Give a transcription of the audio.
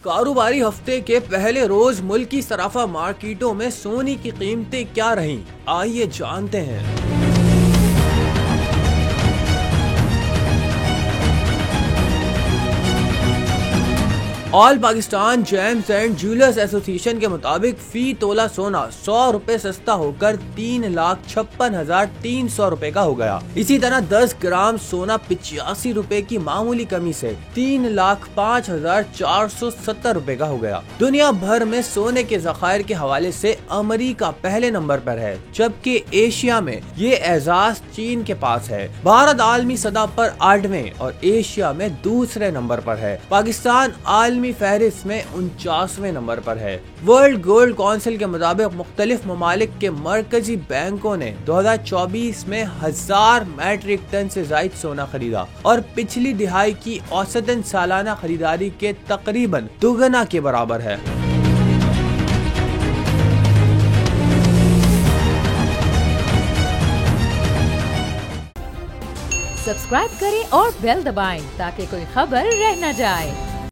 कारोबारी हफ्ते के पहले रोज मुल्क की सराफा मार्केटों में सोने की कीमतें क्या रहीं, आइए जानते हैं। All Pakistan James and jewellers association के मुताबिक फी तोला सोना 100 रुपए सस्ता होकर 3,56,300 रुपए का हो गया। इसी तरह 10 ग्राम सोना 85 रुपए की मामूली कमी से 3,05,470 रुपए का हो गया। दुनिया भर में सोने के जखायर के हवाले से अमेरिका पहले नंबर पर है, जबकि एशिया में ये एजाज चीन के पास है। भारत आलमी सतह पर 8वें और एशिया में दूसरे नंबर पर है। पाकिस्तान आलमी फहरिस्त में 49वें नंबर पर है। वर्ल्ड गोल्ड काउंसिल के मुताबिक मुख्तलिफ ममालिक के मरकजी बैंकों ने 2024 में 1000 मैट्रिक टन से जायद सोना खरीदा और पिछली दिहाई की औसतन सालाना खरीदारी के तकरीबन दुगना के बराबर है। सब्सक्राइब करें और बेल दबाएं ताकि कोई खबर रह न जाए।